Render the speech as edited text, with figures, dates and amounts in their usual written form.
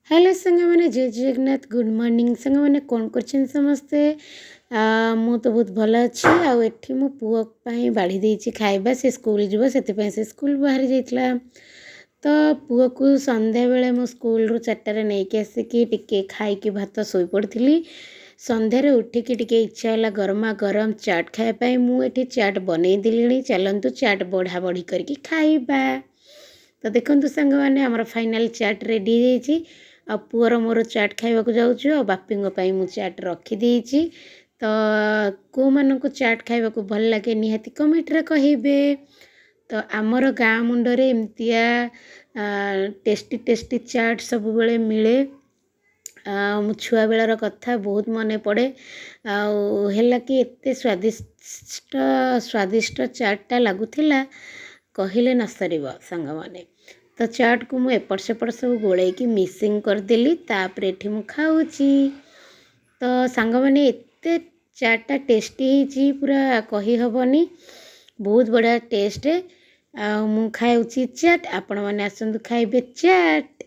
Hello सांग मैंने जय जगन्नाथ गुड मॉर्निंग सांग मैंने कौन कर समस्ते मु तो बहुत भल अच्छी आठी मो पुओ बाढ़ी देती खाइबा से स्कूल जीव से स्कूल बाहरी जाइला तो पुओ को संध्या बेले मो स्कूल रू 4टारे नहीं आसिकी टिके खाई भात शोई पड़ी संध्यारे उठिकी टिके इच्छा है गरमा गरम चाट खायापाई मुझे चाट बनई दिली चलतु चाट बढ़ा बढ़ी करके खाइबा। तो देखु सांग मैंने आमर फाइनाल चाट रेडी हो आ पुअर मोर चाट खाइबा जाऊँ बापी मु चाट रखीदे। तो को मानक चाट खाइबा भल लगे निहाती कमेंट रे कहिबे। तो आमर गाँ मुंडरे एमतिया टेस्टी टेस्टी चाट सब बेले मिले। मो छुआ बेलार कथा बहुत मन पड़े आला कि एते स्वादिष्ट स्वादिष्ट चाटा लगुला कहले न सर सांग माने। तो चाट को मुझे एपट सेपट सब गोलैकी मिक्सिंग करदेली तापर एठी मु खाऊची। तो सांग माने एते चाटा टेस्टी ही पूरा कही हबनी बहुत बढ़िया टेस्ट। मु खाऊची चाट आपण माने आसंतु खाइबे चाट।